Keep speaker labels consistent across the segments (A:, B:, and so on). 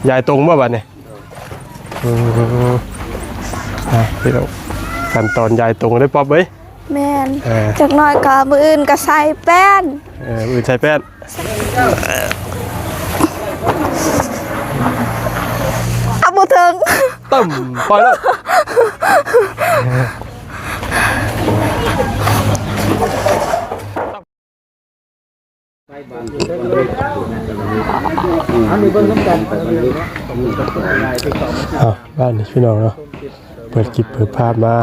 A: ยายตรงเมื่อวันเนี่ยพี่เราขั้นตอนยายตรงได้ป๊อบเว้ย
B: แม่นจากน้อยกะมืออื่นกะใส่แป้น
A: มือใส่แป้น
B: เอาบ่ถึง
A: ตึ้มปล่อยแล้วบ้านนี้พี่น้องเนาะเปิดคลิปเปิดภาพมา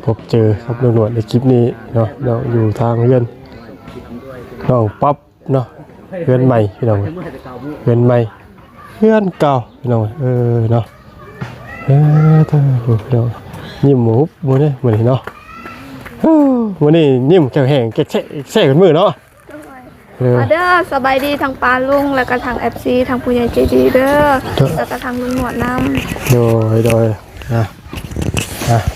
A: พบเจอครับหนวดในคลิปนี้เนาะเราอยู่ทางเรือนน้องป๊อปเนาะเรือนใหม่พี่น้องเรือนใหม่เรือนเก่าพี่น้องเนาะเธอพี่น้องยิ้มหมูมือนี่มือนี่เนาะมือนี่ยิ้มแข็งแห้งแแซ่กันมือเนาะ
B: เด้อสบายดีทางปลาลุงแล้วก็ทาง FC ทางผู้ใหญ่ใจดีเด้อแล้วก็ทางลุงหนวดน้ำ
A: โดยนะ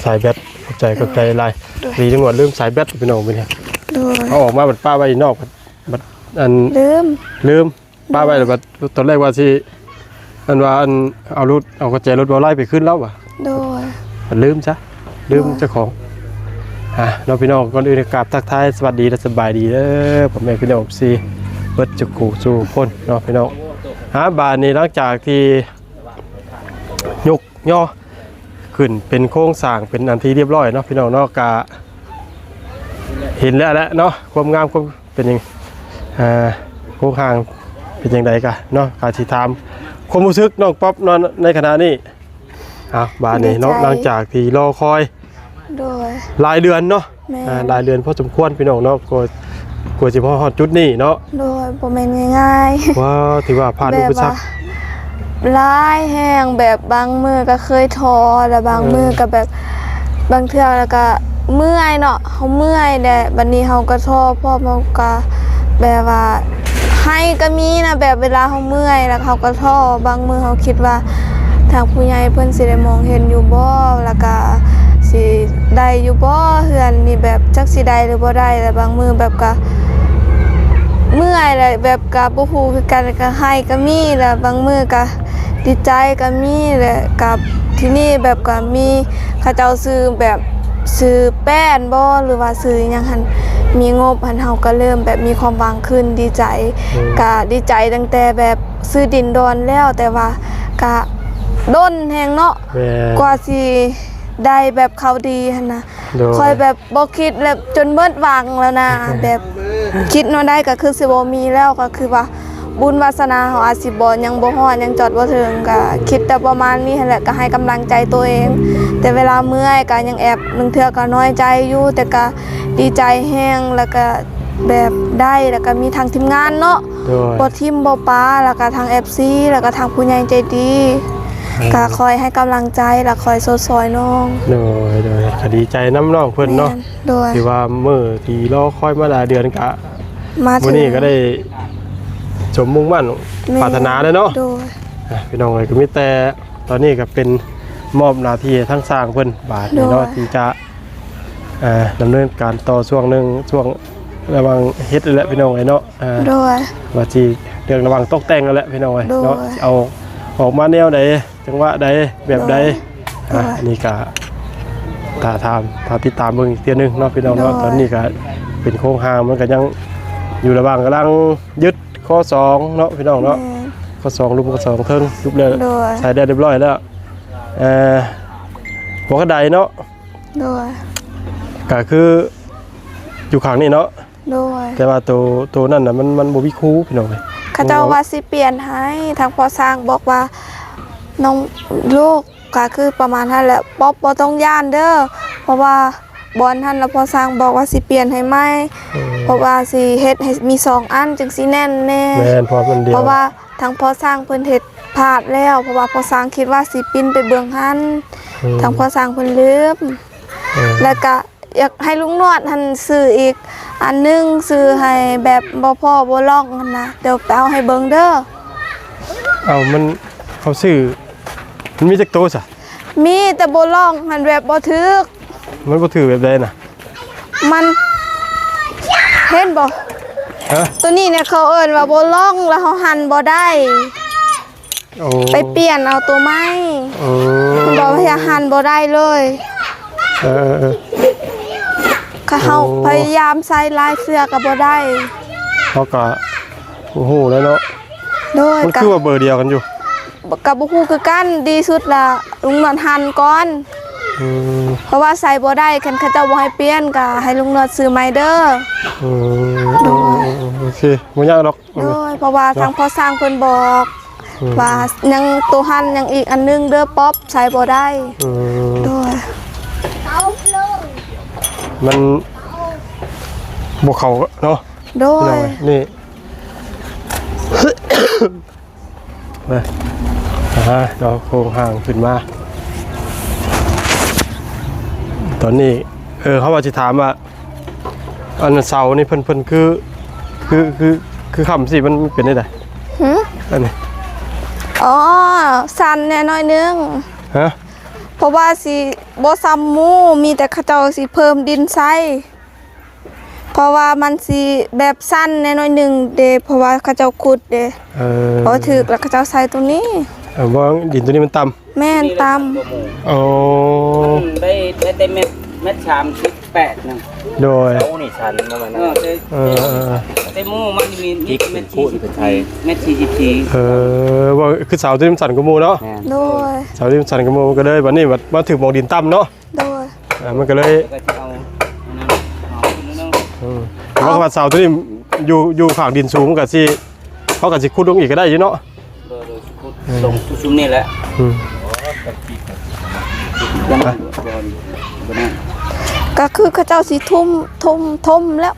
A: สายแบตกับใจลายดีจังหวะลืมสายแบตพี่น้องไปเนี่ยเขาออกมาบัดป้าไว้นอกบัดอันลืมป้าไว้บัดตอนแรกว่าสิอันว่าอันเอารถเอากระแจรถบอลไล่ไปขึ้นแล้วว่ะ
B: โดย
A: ลืมเจ้าของเราพี่น้องก่อนอื่นกราบทักทายสวัสดีและสบายดีเด้อผมแม่พี่น้องซีเบิดจุกูสู่คนเนาะพี่น้องบานนี้หลังจากที่ยกย่อขึ้นเป็นโครงสร้างเป็นอันที่เรียบร้อยเนาะพี่น้องเนาะกะเห็นแล้วเนาะความงามความเป็นยังโครงสร้างเป็นยังไงกันเนาะการที่ทำความรู้สึกน้องป๊อปนอนในขณะนี้บานนี้เนาะหลังจากที่รอคอยหลายเดือนเนาะหลายเดือนพอสมควรพี่น้องเนาะกลัวจะพอฮอดจุดนี้เนาะ
B: โดยบ่แม่นง่าย
A: ๆว่าถือว่าผ่านอุปสรรค
B: หลายแห้งแบบบางมือก็เคยท้อแล้วบางมือก็แบบบางเทื่อแล้วก็เมื่อยเนาะเฮาเมื่อยแต่บัดนี้เฮาก็ท้อเพราะมันก็แบบว่าให้ก็มีนะแบบเวลาเฮาเมื่อยแล้วเฮาก็ท้อบางมือเฮาคิดว่าทางผู้ใหญ่เพิ่นสิได้มองเห็นอยู่บ่แล้วก็สิได้อยู่บ่เฮือนนี่แบบจักสิได้หรือบ่ได้แต่บางมือแบบก็เมื่อยเลยแบบก็บ่ฮู้คือกันก็ให้ก็มีแล้วบางมือก็ดีใจก็มีแหละกับที่นี่แบบก็มีเขาเจ้าซื้อแบบซื้อแป้นบ่หรือว่าซื้อหยังหั่นมีงบหันเฮาก็เริ่มแบบมีความหวังขึ้นดีใจก็ดีใจตั้งแต่แบบซื้อดินดอนแล้วแต่ว่าก็ด้นแฮงเนาะกว่าสิได้แบบเขาดีหั่นนะคอยแบบบ่คิดแบบจนเบิดหวังแล้วนะแบบคิดว่าได้ก็คือสิบ่มีแล้วก็คือว่าบุญวาสนาเฮาอาจสิบ่ยังบ่ฮอดยังจอดบ่ถึงก็คิดแต่ประมาณนี้หั่นแหละก็ให้กำลังใจตัวเองแต่เวลาเมื่อยก็ยังแอบนึงเทื่อก็น้อยใจอยู่แต่ก็ดีใจแฮงแล้วก็แบบได้แล้วก็มีทางทีมงานเนาะบ่ทิมบ่ปาแล้วก็ทาง FC แล้วก็ทางผู้ใหญ่ใจดีก็คอยให้กำลังใจแล้วคอยซอยน้อง
A: โดยก็ดีใจน้ำน้องเพิ่นเนาะที่ว่ามื้อที่รอคอยมาหลายเดือนก็มื้อนี้ก็ได้สมมุ่งมั่นปรารถนาเลยเนาะพี่น้องเลยก็มีแต่ตอนนี้ก็เป็นมอบหน้าที่ทั้งสร้างเพิ่นบาทเนาะที่จะดำเนินการต่อช่วงระหว่างเฮ็ดแหละพี่น้องไอ้เนาะว่าที่เรื่องระหว่างตกแต่งนั่นแหละพี่น้องไอ้เนาะเอาออกมาแนวใดจังหวะใดแบบใดนี่ก็ถ้าติดตามเบิ่งอีกเทื่อนึงเนาะพี่น้องเนาะตอนนี้ก็เป็นโครงสร้างมันก็ยังอยู่ระหว่างกำลังยึดข้อ2เนาะพี่น้องเนาะข้อ2รูปข้อ2เทิงรูปเลยใช้ได้เรียบร้อยแล้วหัวกระไดเนาะก็คืออยู่ข้างนี้เนาะแต่ว่าตัวนั่นน่ะมันบ่มีคู่พี่น้องเอ้ย
B: เขาเจ้าว่าสิเปลี่ยนให้ทางพอสร้างบอกว่าน้องลูกก็คือประมาณนั้นแหละป๊อบบ่ต้องย่านเด้อเพราะว่าบอลท่านแล้วพอสร้างบอกว่าสิเปลี่ยนให้ไหมเพราะว่าสิเฮ็ดให้มี2อันจึงสิแน่นแน่เพราะว่าทางพอสร้างเพิ่นเฮ็ดพลาดแล้วเพราะว่าพอสร้างคิดว่าสิปินไปเบื้องหันทางพอสร้างเพิ่นลืมแล้วก็อยากให้ลุงนวดท่านซื้ออีกอันนึงซื้อให้แบบบ่พ่อบ่ล่องกันนะเดี๋ยวไปเอาให้เบิ่งเด้อ
A: มันเขาซื้อมันมีจักโตซะ
B: มีแต่บ่ล่องมันแบบบ่ถึก
A: มันบ่ถือแบบใดน่ะ
B: มันเห็นบ่ตัวนี้เนี่ยเขาเอิ้นว่าบ่ล่องแล้วเฮาหั่นบ่ได้
A: โอ้
B: ไปเปลี่ยนเอาตัวไม้
A: โอ้
B: มันบอกว่าอย่าหันบ่ได้เลย
A: เออ
B: ข้าเฮาพยายามใส่ลายเสื้อก็บ่ได้
A: เขาก็โอ้โหแล้วเนาะ
B: โดย
A: มันคือว่าเบอร์เดียวกันอยู่
B: กับบ่ฮู้คือกันดีสุดล่ะลุงนวดหันก่อน
A: อืม
B: เพราะว่าใส่บ่ได้คันเขาเจ้าบ่ให้เปลี่ยนก็ให้ลุงนวดซื้อใหม่เด้อ
A: อืมโอเคบ่ยากหรอก
B: โดยเพราะว่าทางพ่อสร้างเพิ่นบอกว่ายังตัวหันยังอีกอันนึงเด้อป๊อปใส่บ่ได้
A: อืม
B: โดย
A: มันบ่เข้าเนาะ
B: โด
A: พี่น้อย งนี่ ไปเราโครงห่างขึ้นมาตอนนี้เขาว่าจะถามว่าอันเสานี่เพิ่นคือคำสิมันเป็นได้ได
B: หึ
A: อันนี้
B: อ๋อสั่นแน่น้อยนึง
A: ฮะ
B: เพราะว่าสิบ่ซ้ำหมู่มีแต่เขาเจ้าสิเพิ่มดินใส่เพราะว่ามันสิแบบสั้นแน่น้อยนึงเด้เพราะว่าเขาเจ้าขุดเด้พอถึกแล้วเขาเจ้าใส่ตัวนี้
A: ว่าดินตัวนี้มันต่ำ
B: แม่นตาม
A: โอ้
C: ได้เต็มเม็ด38นึง
A: โดย
D: เอานี่ชันมามัน
C: เต็มหมู่มันมี
D: กิ๊ก
C: เม็ด
D: พูดเป็นไทย
C: เม็ด44
A: ว่าคือเสาที่มันสั่นกระมูเนาะ
B: โดย
A: เสาที่มันสั่นกระมูก็เลยวันนี้มาถึงมองดินต่ำเนาะ
B: โดย
A: มันก็เลย
C: ก็จะเอาอันนั้นเอาขึ้นนึง
A: แต่ว่าเสาตัวนี้อยู่ข้างดินสูงกับสิเขากับสิขุดลงอีกก็ได้อยู่เนาะ
C: โดยชุดตรงชุมนี่แหละ
A: อืม
C: ยังบ่นั่น
B: ก็คือเขาเจ้าสิทุ่มแล้ว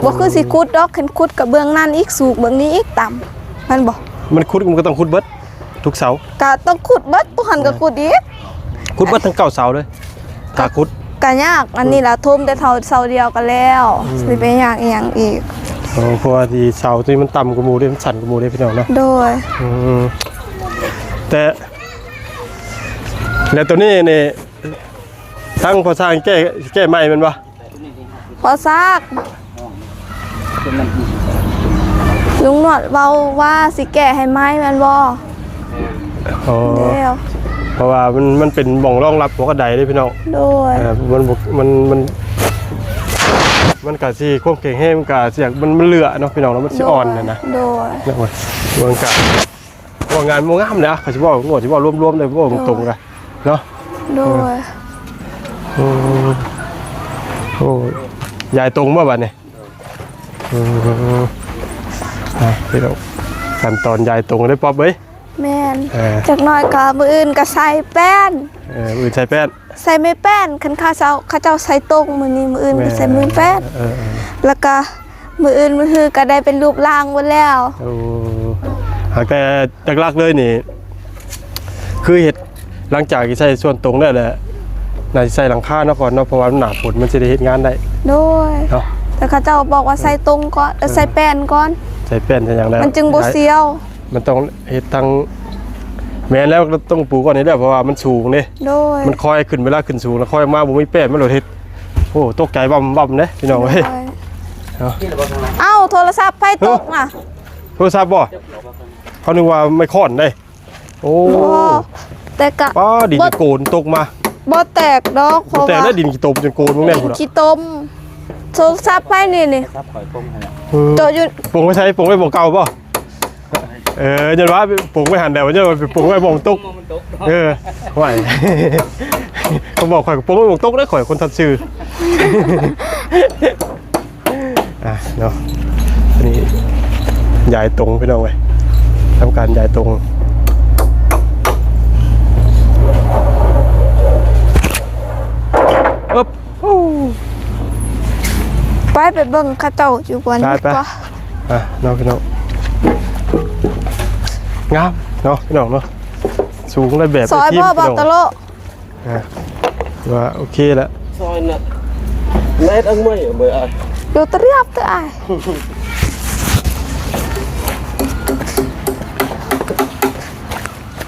B: บ่คือสิขุดดอกเห็นขุดกับเบื้องนั้นอีกสูงเบื้องนี้อีกต่ำมันบ่
A: มันขุดมันก็ต้องขุดเบิดทุกเสา
B: ก็ต้องขุดเบิดตัวหันก็ขุดอีก
A: ขุดเบิดทั้ง9เสาเลยถ้าขุด
B: ก็ยากอันนี้ล่ะทุ่มแต่เสาเดียวก็แล้วสิไปยากอีหยังอีก
A: เพราะว่าที่เสาที่มันต่ำกว่าหมู่เด้มันสั่นกว่าหมู่เด้พี่น้องเนาะ
B: โดย
A: แต่แล้วตัวนี้นี่ทั้งพอสร้างแก้ใหม่มันบ่
B: พอซาก
C: เป็นมัน
B: ลุงหนวดเว้าว่าสิแก้ให้ไหมแม่นบ่
A: อ๋อ
B: แล้ว
A: เพราะว่ามันเป็นหม่องรองรับหัวกระไดเด้พี่น้อง
B: โดย
A: มันกะสิควบเก่งให้มันกะเสียงมันเลือเนาะพี่น้องแล้วมันสิอ่อนนะ
B: โดย
A: นะมันกะว่างานบ่งามเลยอ่ะเขาสิว่างสิว่ารวมๆเลยบ่ตรงๆกันเนาะ
B: โดย
A: โอ้ยายตรงบ่บัดนี้พี่น้องขั้นตอนยายตรงได้ป๊อบเอ้ย
B: แม่นจักหน่อยก็มื้ออื่นก็ใส่แป้น
A: อื่นใช้แป้น
B: ใส่ไม่แป้นคันเขาเจ้าใส่ตรงมื้อนี้มื้ออื่นก็ใส่มือแป้นแล้วก็มื้ออื่นมื้อฮือก็ได้เป็นรูปร่างหมดแล้ว
A: โอ้หากแต่หลักๆเลยนี่คือเฮ็ดหลังจากที่ใส่ส่วนตรงได้แหละน่าสิใส่หลังคาเนาะก่อนเนาะเพราะว่ามันหนาฝนมันสิได้เฮ็ดงานได้
B: โดย
A: เนาะ
B: แต่เขาเจ้าบอกว่าใส่ตรงก่อนใส่แป้นก่อน
A: ใส่แป้นใส่หยังแล้ว
B: มันจึงบ่เสียว
A: มันต้องเฮ็ดทางแม่นแล้วต้องปลูกก่อนนี่แหละเพราะว่ามันสูงเด้
B: โดย
A: มันคอยขึ้นเวลาขึ้นสูงแล้วคอยมาบ่มีแป้นมันโหลดเฮ็ดโอ้ตกใจบ่ำเด้พี่น้องเอ้ย
B: เอ้าโทรศัพท์ไผตกน่ะ
A: โทรศัพท์บ่เขานึกว่าไม่ค้อนได้โอ้
B: บ่แต่ก็
A: ป้าดินโกนตกมา
B: บ่แตกดอกเพราะ
A: แต่
B: ว่า
A: แล้วดินกี่ตมจนโกนมึงแน่พุ่นน่ะ
B: ขี้ตมโทรศัพท์ไผนี่
C: ครับข่อยปงให้แล้ว
B: โตอยู่
A: ปงไว้ใช้ปงไว้บ่เก่าบ่ยันว่าปงไว้หันแล้วยันว่าปงไว้บ่ตก
C: มันตก
A: ไหว เขาบอกข่อยปงไว้บ่ตกได้ข่อยคนทัดชื่อเนาะนี่ย้ายตรงพี่น้องเว้ยทำการย้ายตรงอึ๊บ
B: ไปเบิ่งเขาเจ้าอยู่บน
A: ไป
B: ดีกว่า
A: น้องพี่น้องงามเนาะพี่น้องเนาะสูงได้แบบ
B: ซอย
A: ทีม
B: พ่อ
A: พี่
B: บา
A: น้อง
B: ตะโล
A: ว่าโอเคแล้ว
D: ซอยน่ะเม็ดอังไม่เบอร์
B: อยู่ตะเรียบตะอ้าย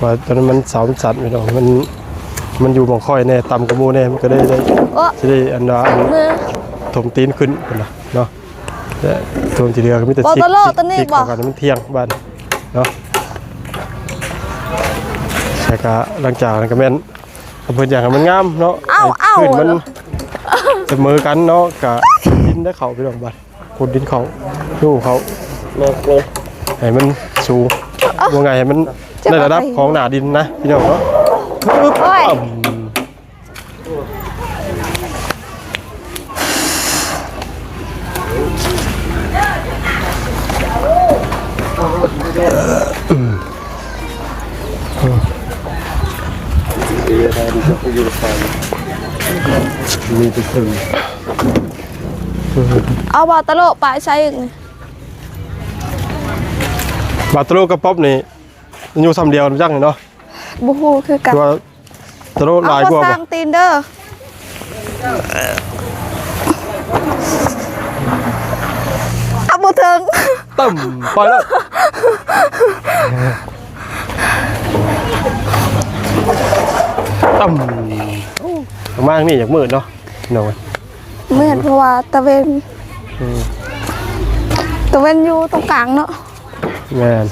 A: ว่าตอนนั้นมันสาวสัตว์พี่น้องมันอยู่บ่งค่อยแน่ต่ำกว่าหมู่แน่มันก็ได้
B: โอ้
A: สิได้อันว่า
B: มือ
A: ถมตีนขึ้นพุ่นน่ะเนาะแต่ถมทีเดียวก็มีแต่
B: บอ
A: ซิก
B: ตะโลตะนี่
A: ซิก
B: บ่
A: กันมันเที่ยงบ้านเนาะ แต่ก็หลังจากนั้นก็แม่นเพิ่นอยากให้มันงามเนาะขึ้นมันเสมอกันเนาะก็ดินได้เข้าพี่น้องบัดขุดดินเขาดูเขาลงให้มันสูงว่าไงให้มันในระดับของหน้าดินนะพี่น้องเนาะมีไปถึง
B: เอาบาตะโลปลายใส่อีก
A: บาตโลกับป๊อปนี่อยู่ซ้ำเดียวจังเนาะ
B: บูฮูคือกัน
A: ตัวตะโลหลายกว่า
B: สร้างตีนเด้อเอาบูถึง
A: ตึ้มปล่อยแล้วตึ้มมากนี่อยากมืดเนาะหน่อย
B: เหมือนเพราะว่าตะเวนอยู่ตรงกลางเนาะ
A: แม่น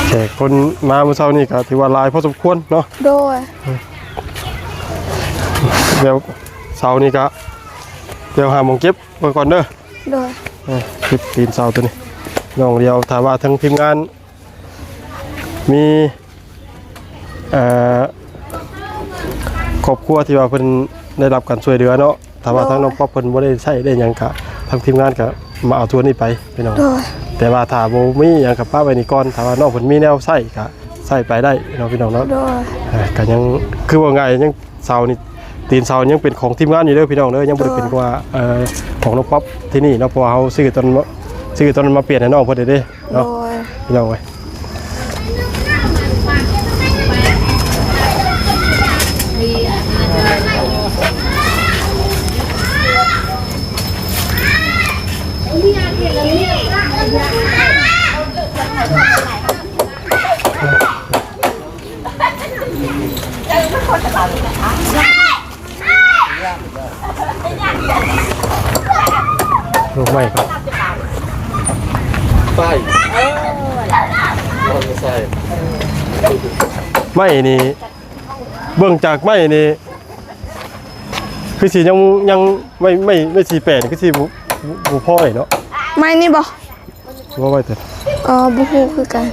A: แต่คนมาเมื่อเช้านี่ก็ถือว่าหลายพอสมควรเนาะ
B: โดย
A: เดี๋ยวเสานี่ก็เดี๋ยวหาหมองเก็บไว้ก่อนเด้อ
B: โดย
A: คลิปตีนเสาตัวนี้น้องเดียวถามว่าทั้งทีมงานมีครอบครัวที่ว่าเพิ่นได้รับการช่วยเหลือเนาะถามว่าทั้งน้องป๊อปเพิ่นบ่ได้ใช้ได้หยังกะทั้งทีมงานก็มาเอาตัวนี้ไปพี่น้อง
B: โดย
A: แต่ว่าถ้าบ่มีหยังกับป้าไว้นี่ก่อนถ้าว่าน้องเพิ่นมีแนวใช้ก็ใช้ไปได้เนาะพี่น้องเนาะ
B: โดย
A: ก็ยังคือว่าไงยังเสานี่ตีนเสายังเป็นของทีมงานอยู่เด้อพี่น้องเด้อยังบ่ได้เป็นว่าของน้องป๊อปที่นี่เนาะเพราะว่าเฮาซื้อตอนนั้นมาเปลี่ยนให้น้องเพิ่นได้เด้
B: โด
A: เนาะ
B: ย
A: พี่น้องเว้ยลูกไม้ครับ
D: ไปไม่ใช่
A: ไม้นี่เบิ่งจากไม้นี่คือสิยังไม่สิแปดคือสิบ่พอไอ้เนาะ
B: ไม่นี่บ่
A: ว่าไว้เถอะ
B: บูฮูคือกัน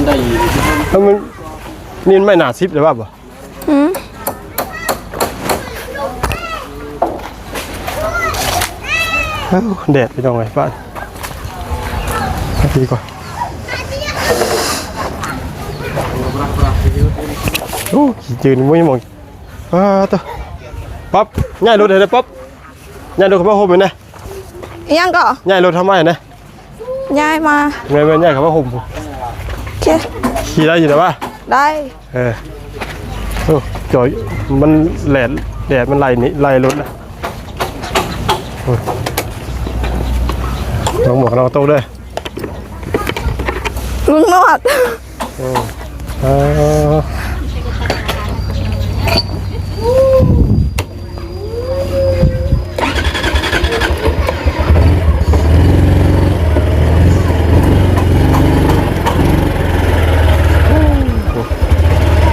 C: ได้
A: แล้วมันนี่ไม่หนา10เลยว่าบ่
B: หืม
A: แดดพี่น้องเอ้ยบ้านดีกว่าโอ้ยืนไม่มองตัวป๊อปง่ายรถเลยนะป๊อปง่ายรถขับมาโฮมเลยนะ
B: ยังก็
A: ง่ายรถทำไมนะ
B: ย้ายมา
A: ง่ายง่ายขับมาโฮม
B: โอเค
A: ขี่ได้อยู่แต่ว่า
B: ได้
A: โอ้จอยมันแดดมันไล่รถนะลองหมวกเราโต้ด้วย
B: ลุงนอด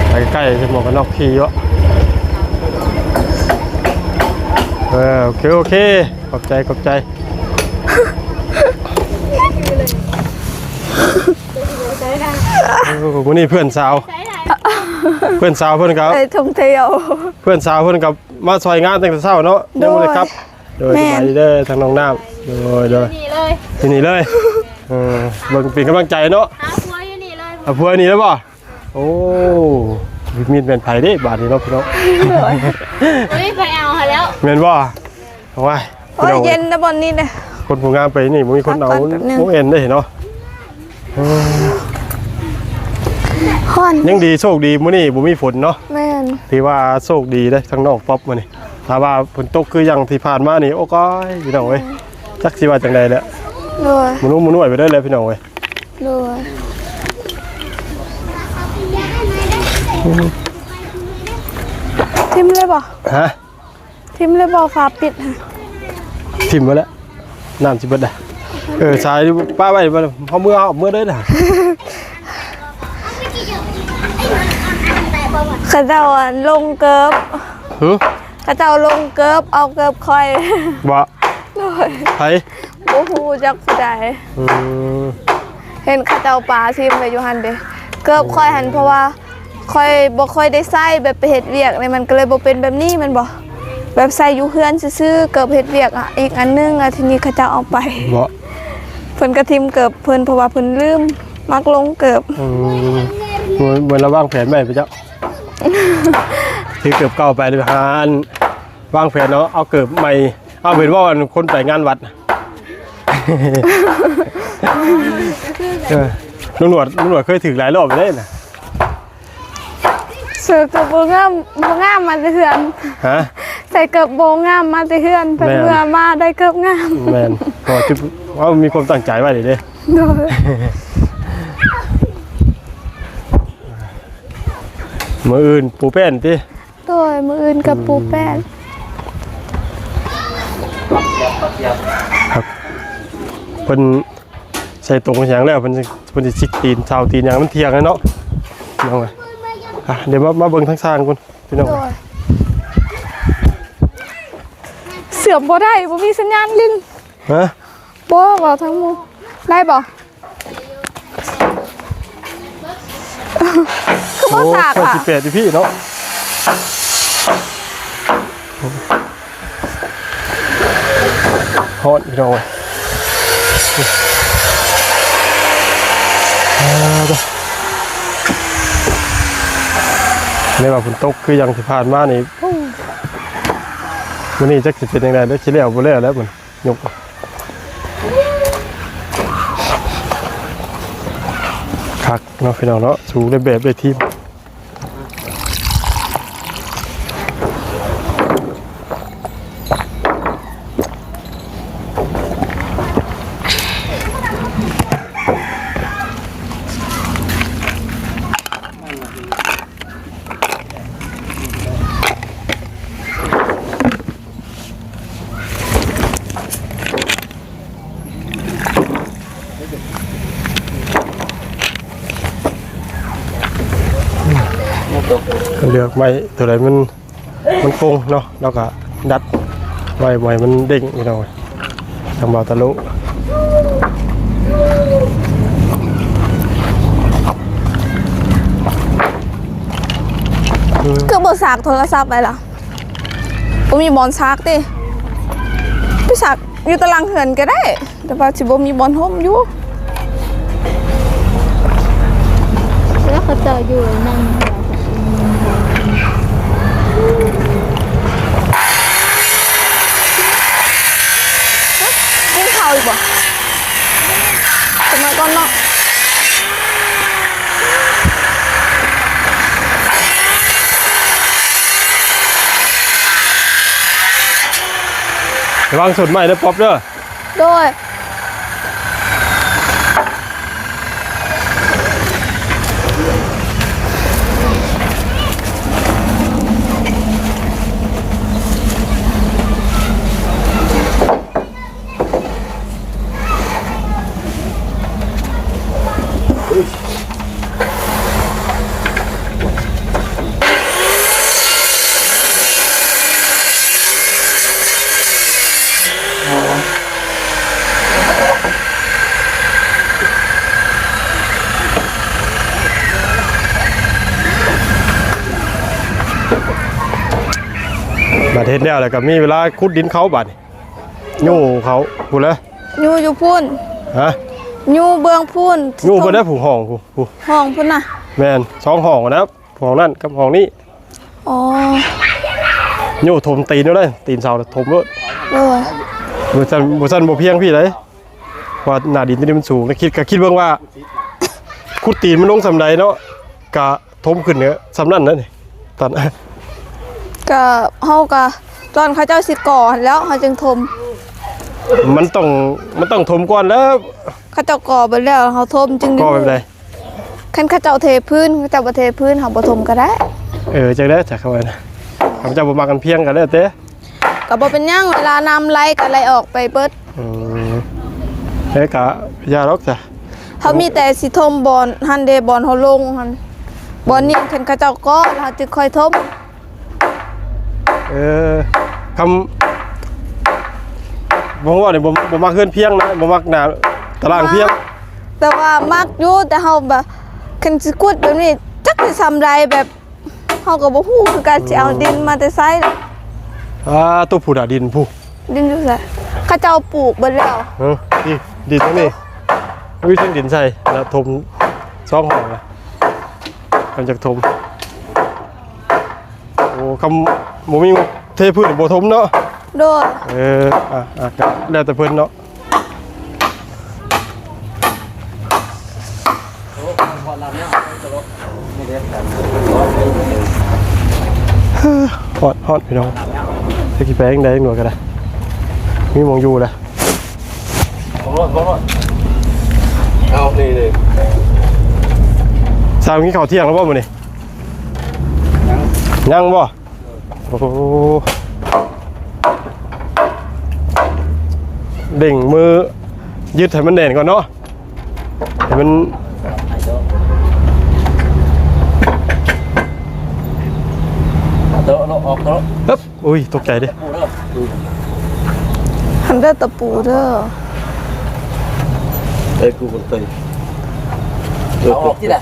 A: ไปใกล้จะหมวกกันน็อกขี่วะโอเคขอบใจวันนี้เพื่อนสาวเพื่อนกับ
B: ไปท่องเที่ยว
A: เพื่อนสาวเพื่อนกับมาซอยงานตั้งแต่เช้าเนาะยังบ่ได้ครับโดยสบายดีเด้อทางน้องน้ำโดยที่นี่เลยเบิ่งเป็นกำลังใจเนาะหาผัวอยู่นี่เลยหาผัวนี่แล้วบ่โอ้มีดเป็นไผเด้บาดนี้เนาะพี่น้อง
E: ไปเอาหาแล้ว
A: แม่นบ่เอาไว้
B: โอ้ยเย็นนะบนนี้เลย
A: คนผู้งามไปนี่บ่มีคนเอาโอ้เอ็นได้เนาะ
B: ฮ้อน
A: ยังดีโชคดีมื้อนี้บ่มีฝนเนาะ
B: แม่น
A: ถือว่าโชคดีเด้ทั้งน้องป๊อปมื้อนี้ถ้าว่าฝนตกคืออย่างที่ผ่านมานี่โอ้ก้อยพี่น้องเอ้ยจักสิว่าจังได๋แหละ
B: โดย
A: มื้อนู้นมื้อน้อยไปได้เลยพี่น้องเอ้ย
B: โดย ทิมเลยบ่
A: ฮะ
B: ทิมเลยบ่ฝาปิดฮะ
A: ทิมมาแล้วน้ำสิเบิดได้ชายป้าไว้บ่พอเมื่อเด้อน่ะ
B: เขาเจ้าลงเกิบ
A: หึ
B: เขาเจ้าลงเกิบเอาเกิบคอย
A: บ่
B: โดย
A: ไผ
B: บ่ฮู้จักผู้ใด
A: อืม
B: เห็นเขาเจ้าปลาซิมเลยอยู่หั่นเด้เกิบคอยหันเพราะว่าคอยบ่ค่อยได้ใส่แบบไปเฮ็ดเวียกเลยมันก็เลยบ่เป็นแบบนี้มันบ่แบบใส่อยู่เฮือนซื่อๆเกิบเฮ็ดเวียกอ่ะอีกอันนึงแล้วทีนี้เขาเจ้าเอาไป
A: บ่
B: เพิ่นก็ทิมเกิบเพิ่นเพราะว่าเพิ่นลืมมักลงเกิบ
A: เหมือนเราวางแผนไว้ไปเจ้า ถือเกือบเก่าไปเลยหานวางแผนเนาะเอาเกือบใหม่เอาเป็นว่าคนไปงานวัด ลุงหนวดเคยถึงหลายรอบไปได้น่ะ
B: เสือเกิบบ่งามมาแต่เฮือน
A: ฮะ
B: ใส่เกิบบ่งามมาแต่เฮือนเพิ่น
A: แม่น
B: เมื่อมาได้เกิบงาม
A: แมนพอจุดว่ามีความตั้งใจไว้ดิเด้
B: โดย
A: มืออื่นปูแป้นติ
B: โดยมื้ออื่นกับปูแป้น
A: ครับเพิ่นใส่ตรงอย่างแล้วเพิ่นสิชิกตีนชาวตีนอย่างมันเที่ยงแล้วเนาะน้องเอ้ยเดี๋ยวมาเบิ่งทั้งสร้างคุณพี่น้อง
B: โดยเสื่อมบ่ได้บ่มีสัญญาณลิ้น
A: ฮะ
B: บ่บ่ทั้งหมดได้บ่คือบ่สาก
A: โอ้
B: อ่ะ
A: สิ8ดิพี่เนาะฮอดพี่น้องเอ้ยนี่ว่าฝนตกคือยังสิผ่านมานี่มื้อนี้จักสิเป็นจังได๋ได้สิแล้วบ่แล้วแล้วเพิ่นยกคักเนาะพี่น้องเนาะสูงได้แบบได้ทีมเลือกไม้ตัวไหนมันโกงเนาะแล้วก็ดัดไว้ไว้มันเด้งพี่น้องทำเบาตะลุ
B: คือบ่สากโทรศัพท์ไปล่ะบ่มีบอลซักติไปซักอยู่ตารางเหือนก็ได้แต่ว่าสิบ่มีบอลห่มอยู่
E: แล้วเขาเจออยู่นั่ง
B: กินข้าวอีกบ่สมัยก่อนเนาะ
A: ระวังสุดใหม่เด้อป๊อปเด้อ
B: โดย
A: บาดเฮ็ดแล้วแล้วก็มีเวลาขุดดินเขาบาดนี่ยู่เขาพูดแล้ว
B: อยู่อยู่พุ่น
A: ฮะ
B: อยู่เบื้องพุ่น
A: ยู่บ่ได้ผูห้องผู้
B: ห้องพุ่นน่ะ
A: แม่น2ห้องนะครับห้องนั้นกับห้องนี้
B: อ๋อ
A: ยู่ถมตีนด้วยตีนเสาถมด้วย
B: โดย
A: บ่ซั่นบ่เพียงพี่เลยว่าหน้าดินตัวนี้มันสูงก็คิดเบิ่งว่าขุดตีนมันลงสำใดเนาะก็ถมขึ้นเนี่ยสำนั้นนั่นนี่ตอน
B: ก็เฮาก็ตอนเขาเจ้าสิก่อแล้วเฮาจึงทม
A: มันต้องถมก่อนแล้ว
B: เขาเจ้าก่อไปแล้วเฮาทมจึง
A: ก็แบบใด
B: คันเขาเจ้าเทพื้นเขาเจ้าบ่เทพื้นเฮาบ่ทมก็ได้
A: จังได้จากเข้าไปนะ ข้าพเจ้าบ่มากันเพียงกันแล้วเต้
B: ก็บ่เป็นหยังเวลาน้ำไหลก็ไหลออกไปเบิด
A: เฮ้ยกะยาล็อกจ้ะ
B: เขามีแต่สิทมบอลฮันเดบอลเขาลงหันบอลนี่คันเขาเจ้าก็เราจึงค่อยทม
A: คำบอกว่าเนี่ยบ่มักเฮือนเพียงนะบ่มักหน้าตารางเพียง
B: แต่ว่ามักอยู่แต่เฮาแบบคันสิกุดแบบนี้จักสิซำไรแบบเฮาก็บ่ฮู้คือการสิเอาดินมาแต่ไส
A: ตัวผู้ดาดินผู้
B: ดินอยู่ไสเขาเจ้าปลูกเบิดแล้ว
A: นี่ดินตรงนี้วิธีดินใส่แล้วถม2ห้องนะกำจักถมโอ้คำบ่มีเทพื้นบ่ถมเนาะ
B: โดย
A: ก็แล้วแต่เพิ่นเนาะฮอดพี่น้องจะกี่แปลงได้หน่วยก็ได้มีมองอยู่แหละ
D: เอานี่เลย
A: สาวนี้ข้าวเที่ยงแล้วบ่มื้อนี้ยังบ่โอ้เด้งมือยึดให้มันแน่นก่อนเนาะให้มัน
C: โตะออกโตะ
A: ปึ๊บอุ้ยตกใจดิ
B: หันเด้อตะปูเด้อ
D: ไอ้กูคนไทย
C: เอาออกที่ไหน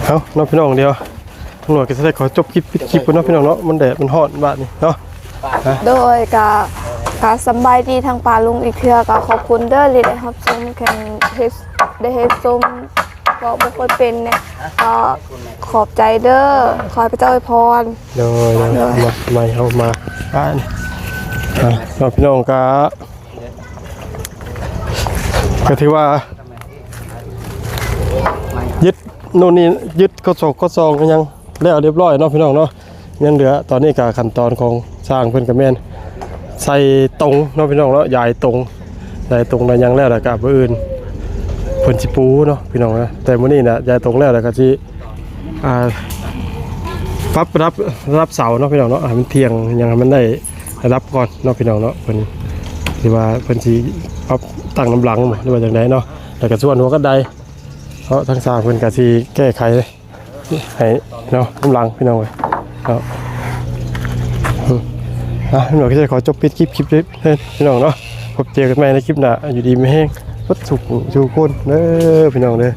A: เอาน้องพี่น้องเดียวตำรวจก็จะได้ขอจบคลิปปิดคลิปกันเนาะพี่น้องเนาะมันแดดมันฮ้อนบ้านนี่เนาะ
B: โดยกะสำบายดีทางป่าลุงอีกเทื่อก็ขอบคุณเด้อที่ได้รับชมแข่งเฮ็ดได้เฮ็ดชมก็บ่ค่อยเป็นเนี่ยก็ขอบใจเด้อขอให้พระเจ้าอวยพร
A: เดี๋ยวมาไม่เอามาบ้านน้องพี่น้องก็ถือว่ายึดโน่นนี่ยึดข้อซองกันยังแล้วเรียบร้อยเนาะพี่น้องเนาะยังเหลือตอนนี้ก็ขั้นตอนของสร้างเพิ่นกับแม่นใส่ตรงเนาะพี่น้องเนาะยายตรงได้ยังแล้วแล้วก็บ่อื่นเพิ่นสิปูเนาะพี่น้องนะแต่มื้อนี้น่ะยายตรงแล้วแล้วก็สิรับเสาเนาะพี่น้องเนาะให้มันเที่ยงยังให้มันได้รับก่อนเนาะพี่น้องเนาะเพิ่นสิว่าเพิ่นสิปรับตั้งน้ำหลังหรือว่าจังไดเนาะแล้วก็ส่วนหัวกระไดเพราะทั้งสร้างเพิ่นก็สิแก้ไขให้เนาะน้ำหลังพี่น้องเอ้ยเนาะพี่น้องก็จะขอจบปิดคลิปเลยพี่น้องเนาะพบเจอกันใหม่ในคลิปหน้าอยู่ดีไม่แห้งวัดสุขชูคนเด้อพี่น้องเด้อ